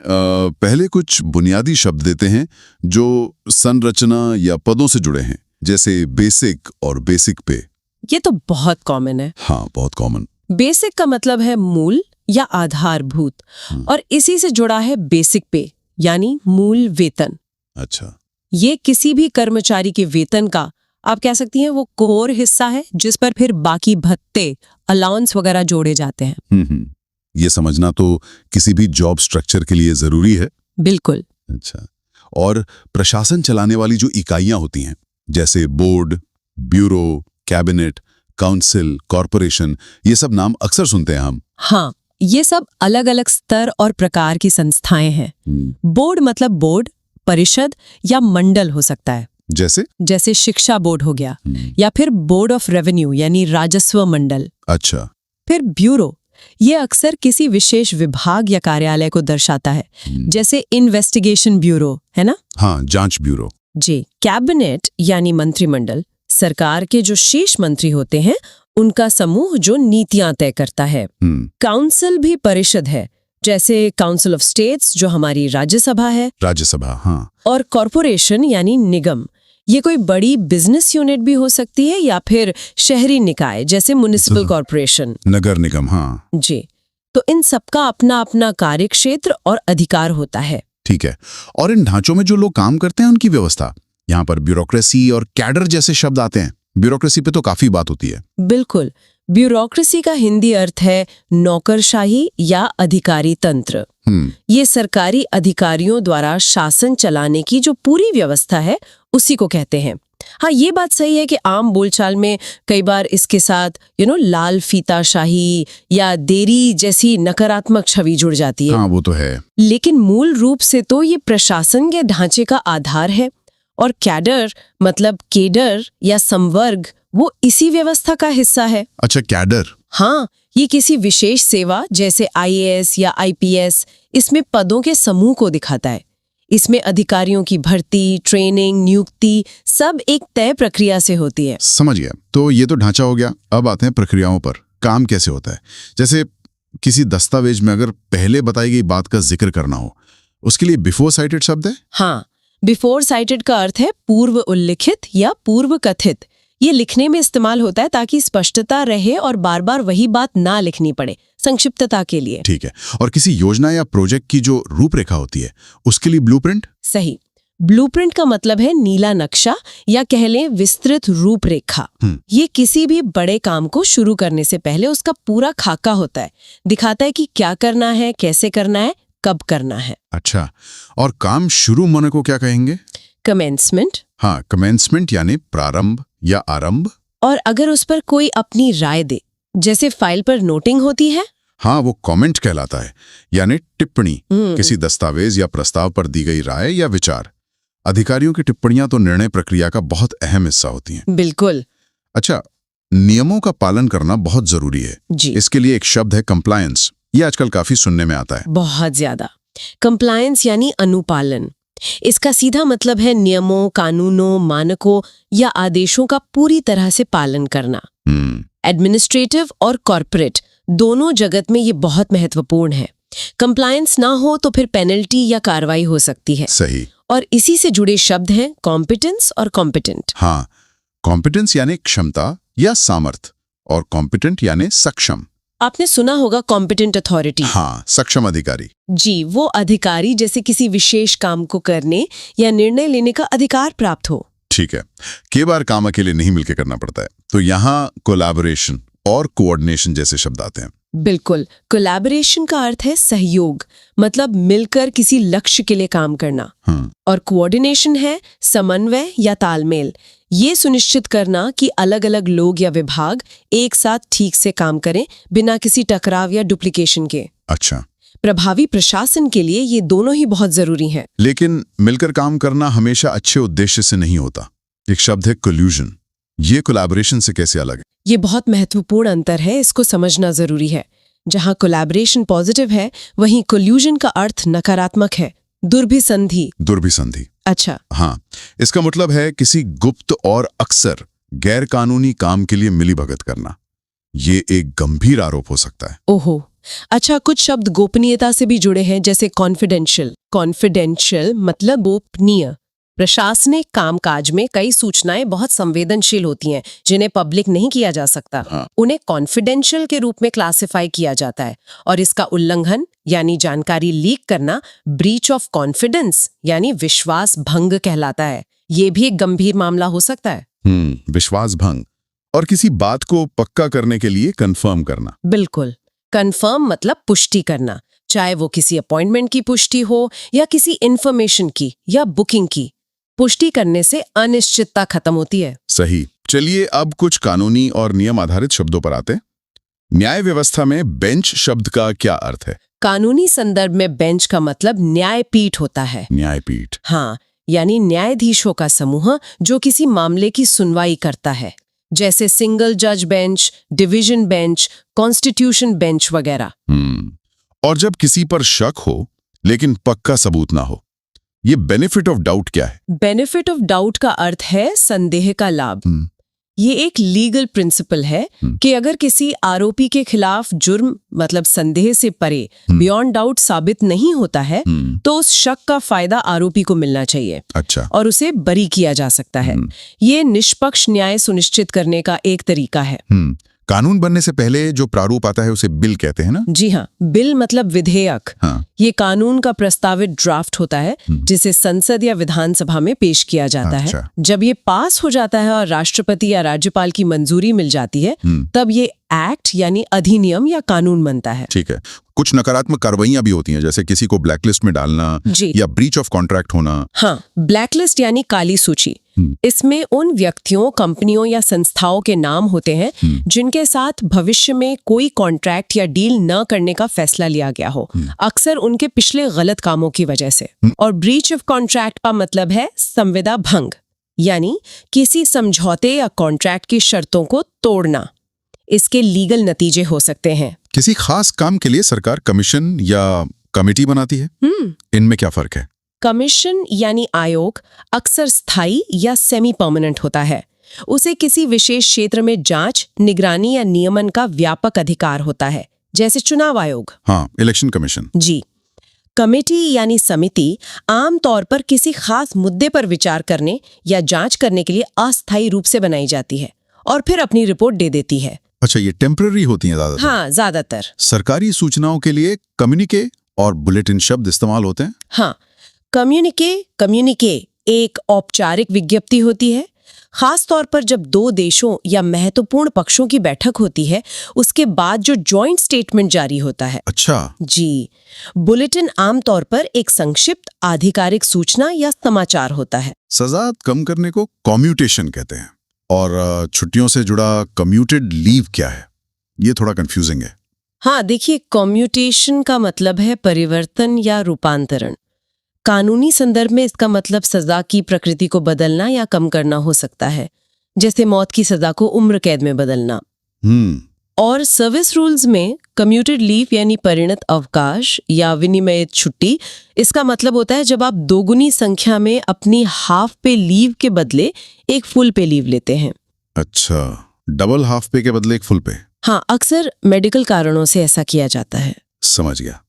पहले कुछ बुनियादी शब्द देते हैं जो संरचना या पदों से जुड़े हैं, जैसे बेसिक और बेसिक पे। ये तो बहुत कॉमन है। हाँ, बहुत कॉमन। बेसिक का मतलब है मूल या आधारभूत, और इसी से जुड़ा है बेसिक पे यानी मूल वेतन। अच्छा। ये किसी भी कर्मचारी के वेतन का, आप कह सकती हैं, वो कोर हिस्सा है जिस पर फिर बाकी भत्ते, अलाउंस वगैरह जोड़े जाते हैं। ये समझना तो किसी भी जॉब स्ट्रक्चर के लिए जरूरी है। बिल्कुल। अच्छा। और प्रशासन चलाने वाली जो इकाइयां होती हैं, जैसे board, bureau, cabinet, council, corporation, ये सब नाम अक्सर सुनते हैं हम। हाँ, ये सब अलग अलग स्तर और प्रकार की संस्थाएं हैं। बोर्ड मतलब बोर्ड, परिषद या मंडल हो सकता है, जैसे शिक्षा बोर्ड हो गया, या फिर बोर्ड ऑफ रेवेन्यू यानी राजस्व मंडल। अच्छा। फिर ब्यूरो, ये अक्सर किसी विशेष विभाग या कार्यालय को दर्शाता है, जैसे इन्वेस्टिगेशन ब्यूरो है ना। हाँ, जांच ब्यूरो। जी। कैबिनेट यानी मंत्रिमंडल, सरकार के जो शीर्ष मंत्री होते हैं उनका समूह जो नीतियां तय करता है। काउंसिल भी परिषद है, जैसे काउंसिल ऑफ स्टेट्स जो हमारी राज्यसभा है। राज्यसभा, हाँ। और कॉरपोरेशन यानी निगम, ये कोई बड़ी बिजनेस यूनिट भी हो सकती है या फिर शहरी निकाय जैसे म्युनिसिपल कॉरपोरेशन, नगर निगम। हाँ जी। तो इन सबका अपना अपना कार्यक्षेत्र और अधिकार होता है। ठीक है। और इन ढांचों में जो लोग काम करते हैं उनकी व्यवस्था, यहाँ पर ब्यूरोक्रेसी और कैडर जैसे शब्द आते हैं। ब्यूरोक्रेसी पे तो काफी बात होती है। बिल्कुल। ब्यूरोक्रेसी का हिंदी अर्थ है नौकरशाही या अधिकारी तंत्र। ये सरकारी अधिकारियों द्वारा शासन चलाने की जो पूरी व्यवस्था है उसी को कहते हैं। हाँ, ये बात सही है कि आम बोलचाल में कई बार इसके साथ लाल फीताशाही या देरी जैसी नकारात्मक छवि जुड़ जाती है। हाँ, वो तो है। लेकिन मूल रूप से तो ये प्रशासन के ढांचे का आधार है, और कैडर मतलब केडर या संवर्ग वो इसी व्यवस्था का हिस्सा है। अच्छा, कैडर। हाँ, ये किसी विशेष सेवा जैसे IAS या IPS, इसमें पदों के समूह को दिखाता है। इसमें अधिकारियों की भर्ती, ट्रेनिंग, नियुक्ति सब एक तय प्रक्रिया से होती है। समझ गया। तो ये तो ढांचा हो गया। अब आते हैं प्रक्रियाओं पर। काम कैसे होता है? जैसे किसी दस्तावेज में अगर पहले बताई गई बात का जिक्र करना हो, उसके लिए बिफोर साइटेड शब्द है। हाँ, बिफोर साइटेड का अर्थ है पूर्व उल्लिखित या पूर्व कथित। ये लिखने में इस्तेमाल होता है ताकि स्पष्टता रहे और बार बार वही बात ना लिखनी पड़े, संक्षिप्तता के लिए। ठीक है। और किसी योजना या प्रोजेक्ट की जो रूपरेखा होती है उसके लिए ब्लूप्रिंट। सही। ब्लूप्रिंट का मतलब है नीला नक्शा या कह लें विस्तृत रूपरेखा। ये किसी भी बड़े काम को शुरू करने से पहले उसका पूरा खाका होता है, दिखाता है कि क्या करना है, कैसे करना है, कब करना है। अच्छा। और काम शुरू होने को क्या कहेंगे? कमेंसमेंट। हाँ, कमेंसमेंट यानी प्रारंभ या आरंभ। और अगर उस पर कोई अपनी राय दे, जैसे फाइल पर नोटिंग होती है, हाँ, वो कमेंट कहलाता है, यानी टिप्पणी। किसी दस्तावेज या प्रस्ताव पर दी गई राय या विचार। अधिकारियों की टिप्पणियां तो निर्णय प्रक्रिया का बहुत अहम हिस्सा होती हैं। बिल्कुल। अच्छा, नियमों का पालन करना बहुत जरूरी है जी। इसके लिए एक शब्द है कंप्लायंस। ये आजकल काफी सुनने में आता है। बहुत ज्यादा। कंप्लायंस यानी अनुपालन। इसका सीधा मतलब है नियमों, कानूनों, मानकों या आदेशों का पूरी तरह से पालन करना। एडमिनिस्ट्रेटिव और कॉर्पोरेट दोनों जगत में ये बहुत महत्वपूर्ण है। कंप्लायंस ना हो तो फिर पेनल्टी या कार्रवाई हो सकती है। सही। और इसी से जुड़े शब्द हैं कॉम्पिटेंस और कॉम्पिटेंट। हाँ, कॉम्पिटेंस यानी क्षमता या सामर्थ, और कॉम्पिटेंट यानी सक्षम। आपने सुना होगा कॉम्पिटेंट अथॉरिटी। हाँ, सक्षम अधिकारी। जी, वो अधिकारी जैसे किसी विशेष काम को करने या निर्णय लेने का अधिकार प्राप्त हो। ठीक है। कई बार काम अकेले नहीं मिलकर करना पड़ता है, तो यहाँ कोलैबोरेशन और कोऑर्डिनेशन जैसे शब्द आते हैं। बिल्कुल। कोलैबोरेशन का अर्थ है सहयोग, मतलब मिलकर किसी लक्ष्य के लिए काम करना। और कोऑर्डिनेशन है समन्वय या तालमेल, ये सुनिश्चित करना कि अलग अलग लोग या विभाग एक साथ ठीक से काम करें बिना किसी टकराव या डुप्लीकेशन के। अच्छा। प्रभावी प्रशासन के लिए ये दोनों ही बहुत जरूरी हैं। लेकिन मिलकर काम करना हमेशा अच्छे उद्देश्य से नहीं होता। एक शब्द है कोल्यूजन। ये कोलैबोरेशन से कैसे अलग है? ये बहुत महत्वपूर्ण अंतर है, इसको समझना जरूरी है। जहाँ कोलैबोरेशन पॉजिटिव है, वहीं कोल्यूजन का अर्थ नकारात्मक है, दुर्भिसंधि। दुर्भिसंधि। अच्छा। हाँ, इसका मतलब है किसी गुप्त और अक्सर गैर कानूनी काम के लिए मिलीभगत करना। ये एक गंभीर आरोप हो सकता है। ओहो, अच्छा, कुछ शब्द गोपनीयता से भी जुड़े हैं, जैसे कॉन्फिडेंशियल। कॉन्फिडेंशियल मतलब गोपनीय। प्रशासनिक कामकाज में कई सूचनाएं बहुत संवेदनशील होती हैं जिन्हें पब्लिक नहीं किया जा सकता। हाँ। उन्हें कॉन्फिडेंशियल के रूप में क्लासिफाई किया जाता है, और इसका उल्लंघन यानी जानकारी लीक करना ब्रीच ऑफ कॉन्फिडेंस यानी विश्वास भंग कहलाता है। ये भी एक गंभीर मामला हो सकता है। विश्वास भंग और किसी बात को पक्का करने के लिए कंफर्म करना। बिल्कुल, कंफर्म मतलब पुष्टि करना, चाहे वो किसी अपॉइंटमेंट की पुष्टि हो या किसी इंफॉर्मेशन की या बुकिंग की। पुष्टि करने से अनिश्चितता खत्म होती है। सही। चलिए अब कुछ कानूनी और नियम आधारित शब्दों पर आते हैं। न्याय व्यवस्था में बेंच शब्द का क्या अर्थ है? कानूनी संदर्भ में बेंच का मतलब न्यायपीठ होता है। न्यायपीठ। हाँ, यानी न्यायाधीशों का समूह जो किसी मामले की सुनवाई करता है, जैसे सिंगल जज bench, division bench, constitution bench वगैरह। और जब किसी पर शक हो लेकिन पक्का सबूत ना हो, ये बेनिफिट ऑफ डाउट क्या है? बेनिफिट ऑफ डाउट का अर्थ है संदेह का लाभ। ये एक लीगल प्रिंसिपल है कि अगर किसी आरोपी के खिलाफ जुर्म मतलब संदेह से परे बियॉन्ड डाउट साबित नहीं होता है तो उस शक का फायदा आरोपी को मिलना चाहिए। अच्छा। और उसे बरी किया जा सकता है। ये निष्पक्ष न्याय सुनिश्चित करने का एक तरीका है। कानून बनने से पहले जो प्रारूप आता है उसे बिल कहते हैं ना? जी हाँ, बिल मतलब विधेयक। हाँ। ये कानून का प्रस्तावित ड्राफ्ट होता है जिसे संसद या विधानसभा में पेश किया जाता अच्छा। है। जब ये पास हो जाता है और राष्ट्रपति या राज्यपाल की मंजूरी मिल जाती है तब ये एक्ट यानी अधिनियम या कानून बनता है। ठीक है। कुछ नकारात्मक कार्रवाइयां भी होती हैं, जैसे किसी को ब्लैकलिस्ट में डालना जी। या ब्रीच ऑफ कॉन्ट्रैक्ट होना। हाँ, ब्लैकलिस्ट यानी काली सूची। इसमें उन व्यक्तियों, कंपनियों या संस्थाओं के नाम होते हैं जिनके साथ भविष्य में कोई कॉन्ट्रैक्ट या डील न करने का फैसला लिया गया हो, अक्सर उनके पिछले गलत कामों की वजह से। और ब्रीच ऑफ कॉन्ट्रैक्ट का मतलब है संविदा भंग, यानी किसी समझौते या कॉन्ट्रैक्ट की शर्तों को तोड़ना। इसके लीगल नतीजे हो सकते हैं। किसी खास काम के लिए सरकार कमीशन या कमेटी बनाती है, इनमें क्या फर्क है? कमीशन यानी आयोग अक्सर स्थायी या सेमी परमानेंट होता है। उसे किसी विशेष क्षेत्र में जांच, निगरानी या नियमन का व्यापक अधिकार होता है, जैसे चुनाव आयोग। हाँ, इलेक्शन कमीशन। जी। कमेटी यानी समिति आमतौर पर किसी खास मुद्दे पर विचार करने या जांच करने के लिए अस्थायी रूप से बनाई जाती है और फिर अपनी रिपोर्ट दे देती है। अच्छा, ये टेम्पररी होती हैं ज्यादातर? हाँ, ज्यादातर। सरकारी सूचनाओं के लिए कम्युनिके और बुलेटिन शब्द इस्तेमाल होते हैं। हाँ, कम्युनिके एक औपचारिक विज्ञप्ति होती है, खास तौर पर जब दो देशों या महत्वपूर्ण पक्षों की बैठक होती है उसके बाद जो जॉइंट स्टेटमेंट जारी होता है। अच्छा। जी। बुलेटिन आमतौर पर एक संक्षिप्त आधिकारिक सूचना या समाचार होता है। सजा कम करने को कम्यूटेशन कहते हैं। और छुट्टियों से जुड़ा कम्यूटेड लीव क्या है? ये थोड़ा कंफ्यूजिंग है। हाँ, देखिए, कम्यूटेशन का मतलब है परिवर्तन या रूपांतरण। कानूनी संदर्भ में इसका मतलब सजा की प्रकृति को बदलना या कम करना हो सकता है, जैसे मौत की सजा को उम्र कैद में बदलना। और सर्विस रूल्स में कम्यूटेड लीव यानी परिणत अवकाश या विनिमयित छुट्टी, इसका मतलब होता है जब आप दोगुनी संख्या में अपनी हाफ पे लीव के बदले एक फुल पे लीव लेते हैं। अच्छा, डबल हाफ पे के बदले एक फुल पे। हाँ, अक्सर मेडिकल कारणों से ऐसा किया जाता है। समझ गया।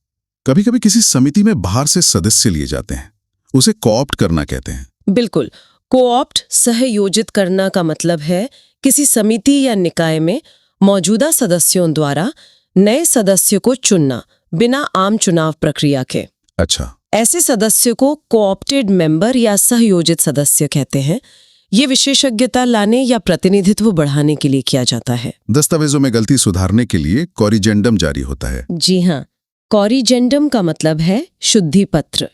कभी कभी किसी समिति में बाहर से सदस्य लिए जाते हैं, उसे कोऑप्ट करना कहते हैं। बिल्कुल, कोऑप्ट सहयोजित करना का मतलब है किसी समिति या निकाय में मौजूदा सदस्यों द्वारा नए सदस्य को चुनना बिना आम चुनाव प्रक्रिया के। अच्छा। ऐसे सदस्य को कोऑप्टेड मेंबर या सहयोजित सदस्य कहते हैं। ये विशेषज्ञता लाने या प्रतिनिधित्व बढ़ाने के लिए किया जाता है। दस्तावेजों में गलती सुधारने के लिए कॉरिजेंडम जारी होता है। जी हाँ, कॉरिजेंडम का मतलब है शुद्धि पत्र।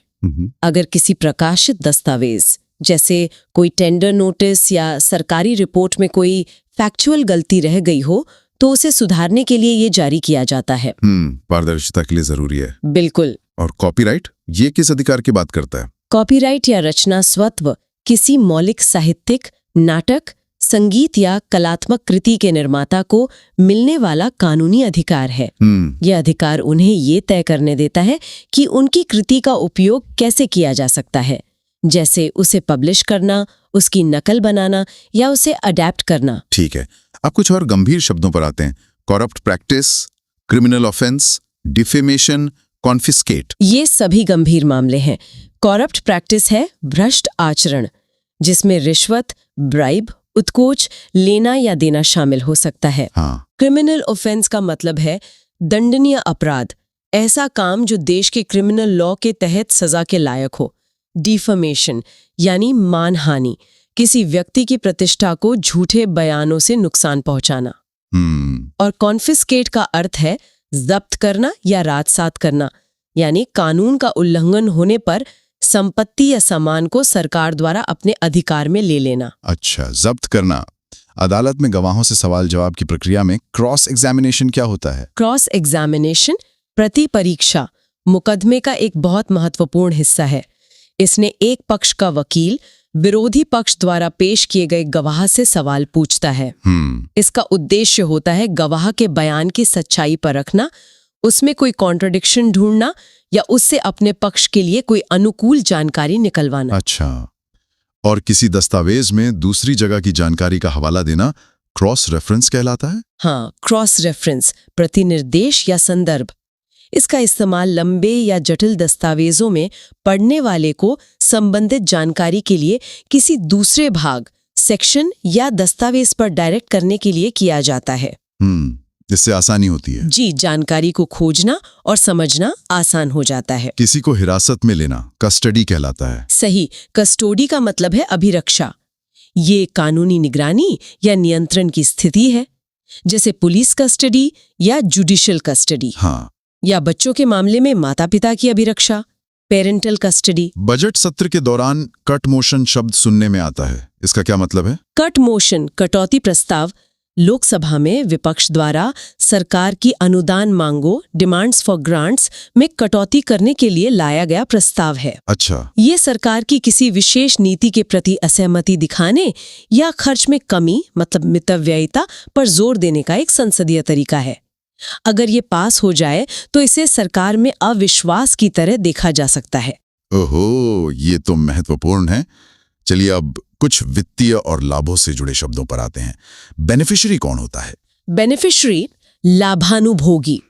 अगर किसी प्रकाशित दस्तावेज जैसे कोई टेंडर नोटिस या सरकारी रिपोर्ट में कोई फैक्चुअल गलती रह गई हो तो उसे सुधारने के लिए ये जारी किया जाता है। पारदर्शिता के लिए जरूरी है। बिल्कुल। और कॉपीराइट, ये किस अधिकार की बात करता है? कॉपीराइट या रचना स्वत्व किसी मौलिक साहित्यिक, नाटक, संगीत या कलात्मक कृति के निर्माता को मिलने वाला कानूनी अधिकार है। यह अधिकार उन्हें ये तय करने देता है कि उनकी कृति का उपयोग कैसे किया जा सकता है, जैसे उसे पब्लिश करना, उसकी नकल बनाना या उसे अडैप्ट करना। ठीक है। अब कुछ और गंभीर शब्दों पर आते हैं। Corrupt practice, criminal offence, defamation, confiscate. ये सभी गंभीर मामले हैं। करप्ट प्रैक्टिस है भ्रष्ट आचरण, जिसमें रिश्वत, ब्राइब, उत्कोच, लेना या देना शामिल हो सकता है। हाँ, क्रिमिनल ऑफेंस का मतलब है दंडनीय अपराध, ऐसा काम जो देश के क्रिमिनल लॉ के तहत सजा के लायक हो। डिफेमेशन यानी मानहानि, किसी व्यक्ति की प्रतिष्ठा को झूठे बयानों से नुकसान पहुंचाना। और कॉन्फिस्केट का अर्थ है जब्त करना या राजसात करना, यानी कानून का उल्लंघन होने पर संपत्ति या सामान को सरकार द्वारा अपने अधिकार में ले लेना। अच्छा, जब्त करना। अदालत में गवाहों से सवाल जवाब की प्रक्रिया में क्रॉस एग्जामिनेशन क्या होता है? क्रॉस एग्जामिनेशन प्रति परीक्षा मुकदमे का एक बहुत महत्वपूर्ण हिस्सा है। इसने एक पक्ष का वकील विरोधी पक्ष द्वारा पेश किए गए गवाह से सवाल पूछता है। इसका उद्देश्य होता है गवाह के बयान की सच्चाई परखना, उसमें कोई कॉन्ट्रडिक्शन ढूंढना या उससे अपने पक्ष के लिए कोई अनुकूल जानकारी निकलवाना। अच्छा, और किसी दस्तावेज में दूसरी जगह की जानकारी का हवाला देना क्रॉस रेफरेंस कहलाता है? हाँ, क्रॉस रेफरेंस, प्रतिनिर्देश या संदर्भ। इसका इस्तेमाल लंबे या जटिल दस्तावेजों में पढ़ने वाले को संबंधित जानकारी के लिए किसी दूसरे भाग, सेक्शन या दस्तावेज पर डायरेक्ट करने के लिए किया जाता है। इससे आसानी होती है। जी, जानकारी को खोजना और समझना आसान हो जाता है। किसी को हिरासत में लेना कस्टडी कहलाता है। सही, कस्टोडी का मतलब है अभिरक्षा। ये कानूनी निगरानी या नियंत्रण की स्थिति है, जैसे पुलिस कस्टडी या जुडिशियल कस्टडी। हाँ, या बच्चों के मामले में माता पिता की अभिरक्षा, पेरेंटल कस्टडी। बजट सत्र के दौरान कट मोशन शब्द सुनने में आता है, इसका क्या मतलब है? कट मोशन, कटौती प्रस्ताव, लोकसभा में विपक्ष द्वारा सरकार की अनुदान मांगों, डिमांड्स फॉर ग्रांट्स में कटौती करने के लिए लाया गया प्रस्ताव है। अच्छा, ये सरकार की किसी विशेष नीति के प्रति असहमति दिखाने या खर्च में कमी, मतलब मितव्ययिता पर जोर देने का एक संसदीय तरीका है। अगर ये पास हो जाए तो इसे सरकार में अविश्वास की तरह देखा जा सकता है। ओहो, ये तो महत्वपूर्ण है। चलिए अब कुछ वित्तीय और लाभों से जुड़े शब्दों पर आते हैं। बेनिफिशियरी कौन होता है? बेनिफिशियरी लाभानुभोगी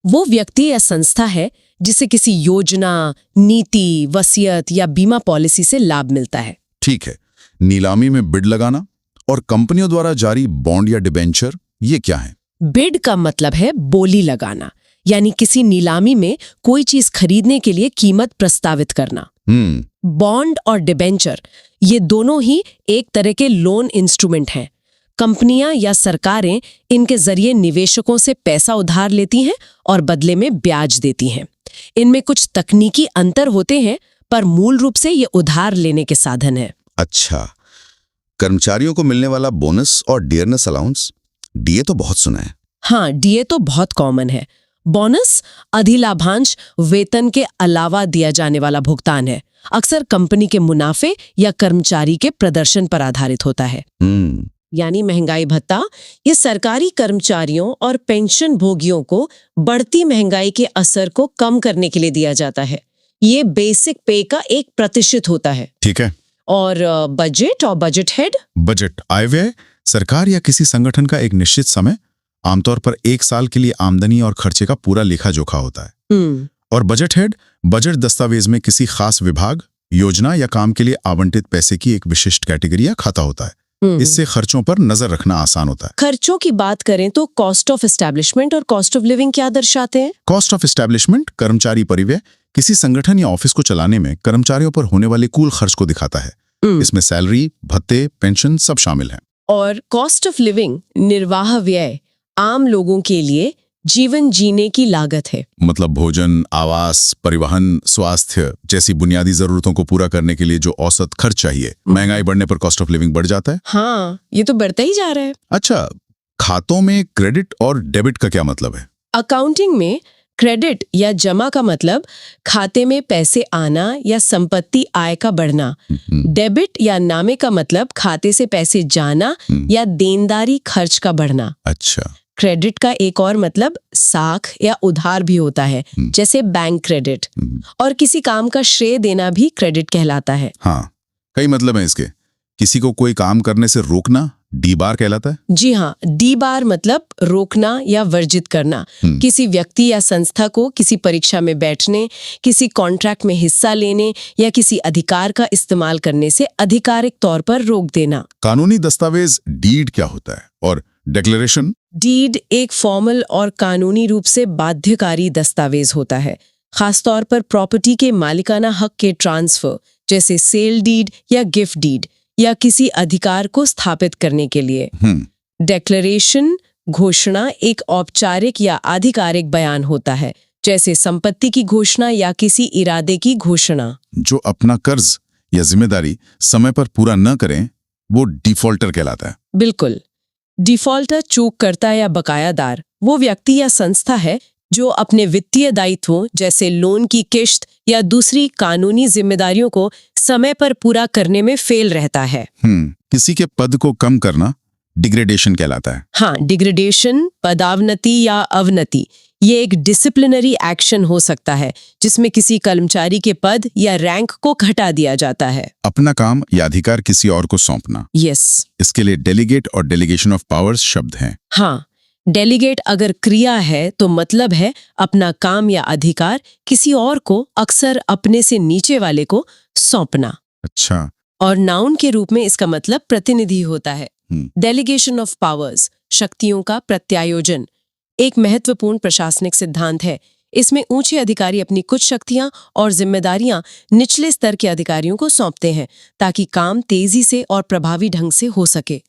वो व्यक्ति या संस्था है जिसे किसी योजना, नीति, वसीयत या बीमा पॉलिसी से लाभ मिलता है। ठीक है, नीलामी में बिड लगाना और कंपनियों द्वारा जारी बॉन्ड या डिबेंचर, ये क्या है? बिड का मतलब है बोली लगाना, यानी किसी नीलामी में कोई चीज खरीदने के लिए कीमत प्रस्तावित करना। बॉन्ड और डिबेंचर ये दोनों ही एक तरह के लोन इंस्ट्रूमेंट हैं। कंपनियां या सरकारें इनके जरिए निवेशकों से पैसा उधार लेती हैं और बदले में ब्याज देती हैं। इनमें कुछ तकनीकी अंतर होते हैं, पर मूल रूप से ये उधार लेने के साधन है। अच्छा, कर्मचारियों को मिलने वाला बोनस और डियरनेस अलाउंस, डीए तो बहुत सुना है। हाँ, डीए तो बहुत कॉमन है। बोनस अधिलाभांश वेतन के अलावा दिया जाने वाला भुगतान है, अक्सर कंपनी के मुनाफे या कर्मचारी के प्रदर्शन पर आधारित होता है। यानी महंगाई भत्ता ये सरकारी कर्मचारियों और पेंशन भोगियों को बढ़ती महंगाई के असर को कम करने के लिए दिया जाता है। ये बेसिक पे का 1% होता है। ठीक है। और बजट और बजट हेड, बजट आय व्यय सरकार या किसी संगठन का एक निश्चित समय, आमतौर पर 1 साल के लिए आमदनी और खर्चे का पूरा लेखा जोखा होता है। और बजट हेड बजट दस्तावेज में किसी खास विभाग, योजना या काम के लिए आवंटित पैसे की एक विशिष्ट कैटेगरी या खाता होता है। इससे खर्चों पर नजर रखना आसान होता है। खर्चों की बात करें तो कॉस्ट ऑफ एस्टैब्लिशमेंट और कॉस्ट ऑफ लिविंग क्या दर्शाते हैं? कॉस्ट ऑफ एस्टैब्लिशमेंट कर्मचारी परिव्यय किसी संगठन या ऑफिस को चलाने में कर्मचारियों पर होने वाले कुल खर्च को दिखाता है। इसमें सैलरी, भत्ते, पेंशन सब शामिल हैं। और कॉस्ट ऑफ लिविंग निर्वाह व्यय आम लोगों के लिए जीवन जीने की लागत है। मतलब भोजन, आवास, परिवहन, स्वास्थ्य जैसी बुनियादी जरूरतों को पूरा करने के लिए जो औसत खर्च चाहिए। महंगाई बढ़ने पर कॉस्ट ऑफ लिविंग बढ़ जाता है। हाँ, ये तो बढ़ता ही जा रहा है। अच्छा, खातों में क्रेडिट और डेबिट का क्या मतलब है? अकाउंटिंग में क्रेडिट या जमा का मतलब खाते में पैसे आना या संपत्ति आय का बढ़ना। डेबिट या नामे का मतलब खाते से पैसे जाना या देनदारी खर्च का बढ़ना। अच्छा, क्रेडिट का एक और मतलब साख या उधार भी होता है, जैसे बैंक क्रेडिट। और किसी काम का श्रेय देना भी क्रेडिट कहलाता है। हाँ, कई मतलब हैं इसके। किसी को कोई काम करने से रोकना डी बार कहलाता है। जी हाँ, डी बार मतलब रोकना या वर्जित करना। किसी व्यक्ति या संस्था को किसी परीक्षा में बैठने, किसी कॉन्ट्रैक्ट में हिस्सा लेने या किसी अधिकार का इस्तेमाल करने से आधिकारिक तौर पर रोक देना। कानूनी दस्तावेज डीड क्या होता है और डिक्लेरेशन? डीड एक फॉर्मल और कानूनी रूप से बाध्यकारी दस्तावेज होता है, खासतौर पर प्रॉपर्टी के मालिकाना हक के ट्रांसफर जैसे सेल डीड या गिफ्ट डीड या किसी अधिकार को स्थापित करने के लिए। डिक्लेरेशन घोषणा एक औपचारिक या आधिकारिक बयान होता है, जैसे संपत्ति की घोषणा या किसी इरादे की घोषणा। जो अपना कर्ज या जिम्मेदारी समय पर पूरा न करें वो डिफॉल्टर कहलाता है। बिल्कुल। डिफॉल्टर चूककर्ता या बकायादार वो व्यक्ति या संस्था है जो अपने वित्तीय दायित्वों जैसे लोन की किश्त या दूसरी कानूनी जिम्मेदारियों को समय पर पूरा करने में फेल रहता है। किसी के पद को कम करना डिग्रेडेशन कहलाता है। हाँ, डिग्रेडेशन, पदावनति या अवनति, ये एक डिसिप्लिनरी एक्शन हो सकता है जिसमें किसी कर्मचारी के पद या रैंक को घटा दिया जाता है। अपना काम या अधिकार किसी और को सौंपना। यस। इसके लिए डेलीगेट और डेलीगेशन ऑफ पावर्स शब्द हैं। हाँ, डेलीगेट अगर क्रिया है तो मतलब है अपना काम या अधिकार किसी और को, अक्सर अपने से नीचे वाले को सौंपना। अच्छा। और नाउन के रूप में इसका मतलब प्रतिनिधि होता है। डेलीगेशन ऑफ पावर्स, शक्तियों का प्रत्यायोजन, एक महत्वपूर्ण प्रशासनिक सिद्धांत है। इसमें ऊंचे अधिकारी अपनी कुछ शक्तियां और जिम्मेदारियां निचले स्तर के अधिकारियों को सौंपते हैं ताकि काम तेजी से और प्रभावी ढंग से हो सके।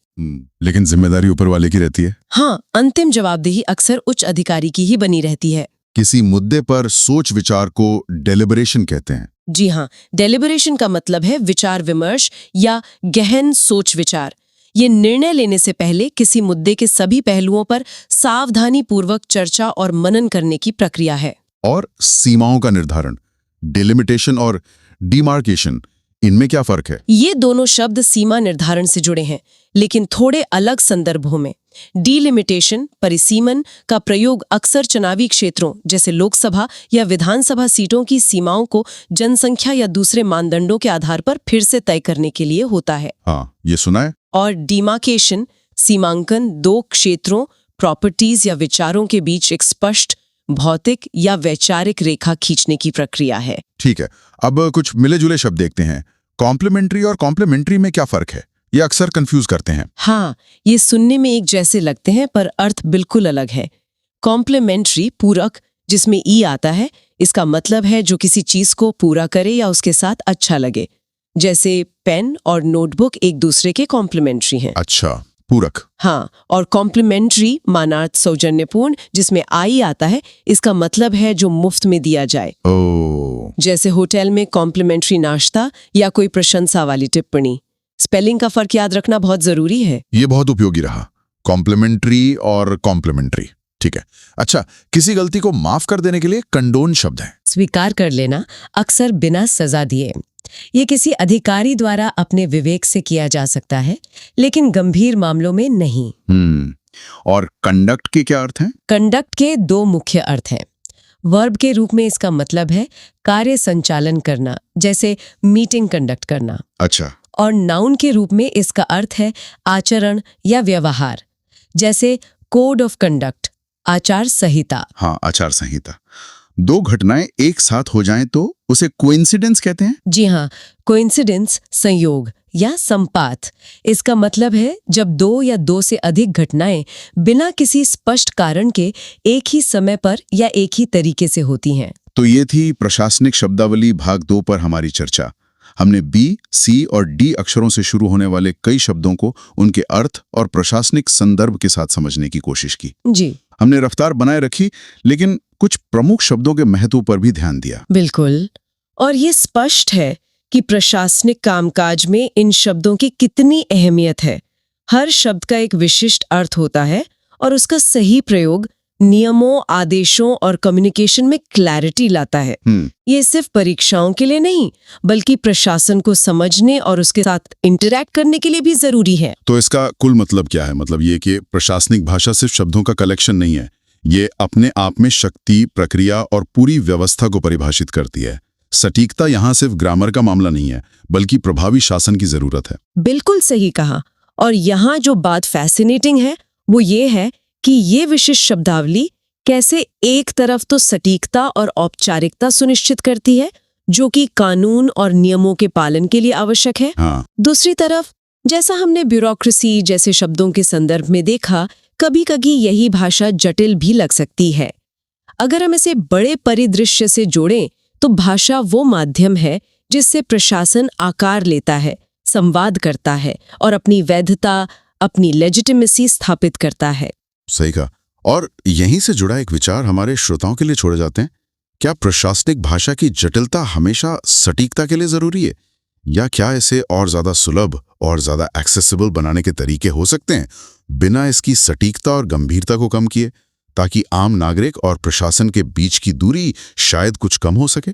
लेकिन जिम्मेदारी ऊपर वाले की रहती है। हाँ, अंतिम जवाबदेही अक्सर उच्च अधिकारी की ही बनी रहती है। किसी मुद्दे पर सोच विचार को डेलिबरेशन कहते हैं। जी हाँ, डेलिबरेशन का मतलब है विचार विमर्श या गहन सोच विचार। ये निर्णय लेने से पहले किसी मुद्दे के सभी पहलुओं पर सावधानी पूर्वक चर्चा और मनन करने की प्रक्रिया है। और सीमाओं का निर्धारण, डिलिमिटेशन और डिमार्केशन, इनमें क्या फर्क है? ये दोनों शब्द सीमा निर्धारण से जुड़े हैं, लेकिन थोड़े अलग संदर्भों में। डिलिमिटेशन, परिसीमन का प्रयोग अक्सर चुनावी क्षेत्रों जैसे लोकसभा या विधानसभा सीटों की सीमाओं को जनसंख्या या दूसरे मानदंडों के आधार पर फिर से तय करने के लिए होता है। हाँ, ये सुना है। और डिमार्केशन, सीमांकन, दो क्षेत्रों, प्रॉपर्टीज या विचारों के बीच एक स्पष्ट भौतिक या वैचारिक रेखा खींचने की प्रक्रिया है। ठीक है, अब कुछ मिले जुले शब्द देखते हैं। कॉम्प्लीमेंट्री और कॉम्प्लीमेंट्री में क्या फर्क है? ये अक्सर कंफ्यूज करते हैं। हाँ, ये सुनने में एक जैसे लगते हैं पर अर्थ बिल्कुल अलग है। कॉम्प्लीमेंट्री, पूरक, जिसमें ई आता है, इसका मतलब है जो किसी चीज को पूरा करे या उसके साथ अच्छा लगे। जैसे पेन और नोटबुक एक दूसरे के कॉम्प्लीमेंट्री हैं। अच्छा, पूरक। हाँ, और कॉम्प्लीमेंट्री मानार्थ सौजन्यपूर्ण, जिसमें आई आता है, इसका मतलब है जो मुफ्त में दिया जाए। जैसे होटल में कॉम्प्लीमेंट्री नाश्ता या कोई प्रशंसा वाली टिप्पणी। स्पेलिंग का फर्क याद रखना बहुत जरूरी है। ये बहुत उपयोगी रहा, कॉम्प्लीमेंट्री और कॉम्प्लीमेंट्री। ठीक है। अच्छा, किसी गलती को माफ कर देने के लिए कंडोन शब्द है। स्वीकार कर लेना, अक्सर बिना सजा दिए। ये किसी अधिकारी द्वारा अपने विवेक से किया जा सकता है, लेकिन गंभीर मामलों में नहीं। और कंडक्ट के क्या अर्थ हैं? कंडक्ट के दो मुख्य अर्थ हैं। वर्ब के रूप में इसका मतलब है कार्य संचालन करना, जैसे मीटिंग कंडक्ट करना। अच्छा। और नाउन के रूप में इसका अर्थ है आचरण या व्यवहार, जैसे कोड ऑफ कंडक्ट, आचार संहिता। हाँ, आचार संहिता। दो घटनाएं एक साथ हो जाएं तो उसे कोइंसिडेंस कहते हैं। जी हाँ, कोइंसिडेंस संयोग या संपात। इसका मतलब है जब दो या दो से अधिक घटनाएं बिना किसी स्पष्ट कारण के एक ही समय पर या एक ही तरीके से होती हैं। तो ये थी प्रशासनिक शब्दावली भाग 2 पर हमारी चर्चा। हमने बी, सी और डी अक्षरों से शुरू होने वाले कई शब्दों को उनके अर्थ और प्रशासनिक संदर्भ के साथ समझने की कोशिश की। जी, हमने रफ्तार बनाए रखी, लेकिन कुछ प्रमुख शब्दों के महत्व पर भी ध्यान दिया। बिल्कुल। और ये स्पष्ट है कि प्रशासनिक कामकाज में इन शब्दों की कितनी अहमियत है। हर शब्द का एक विशिष्ट अर्थ होता है और उसका सही प्रयोग नियमों, आदेशों और कम्युनिकेशन में क्लैरिटी लाता है। ये सिर्फ परीक्षाओं के लिए नहीं, बल्कि प्रशासन को समझने और उसके साथ इंटरैक्ट करने के लिए भी जरूरी है। तो इसका कुल मतलब क्या है? मतलब ये कि प्रशासनिक भाषा सिर्फ शब्दों का कलेक्शन नहीं है, ये अपने आप में शक्ति, प्रक्रिया और पूरी व्यवस्था को परिभाषित करती है, सटीकता यहाँ सिर्फ ग्रामर का मामला नहीं है, बल्कि प्रभावी शासन की जरूरत है। बिल्कुल सही कहा। और यहाँ जो बात फैसिनेटिंग है वो ये है कि ये विशिष्ट शब्दावली कैसे एक तरफ तो सटीकता और औपचारिकता सुनिश्चित करती है, जो कि कानून और नियमों के पालन के लिए आवश्यक है। हाँ। दूसरी तरफ, जैसा हमने ब्यूरोक्रेसी जैसे शब्दों के संदर्भ में देखा, कभी कभी यही भाषा जटिल भी लग सकती है। अगर हम इसे बड़े परिदृश्य से जोड़ें तो भाषा वो माध्यम है जिससे प्रशासन आकार लेता है, संवाद करता है और अपनी वैधता, अपनी लेजिटिमेसी स्थापित करता है। सही कहा। और यहीं से जुड़ा एक विचार हमारे श्रोताओं के लिए छोड़े जाते हैं। क्या प्रशासनिक भाषा की जटिलता हमेशा सटीकता के लिए जरूरी है, या क्या इसे और ज्यादा सुलभ और ज्यादा एक्सेसिबल बनाने के तरीके हो सकते हैं बिना इसकी सटीकता और गंभीरता को कम किए, ताकि आम नागरिक और प्रशासन के बीच की दूरी शायद कुछ कम हो सके?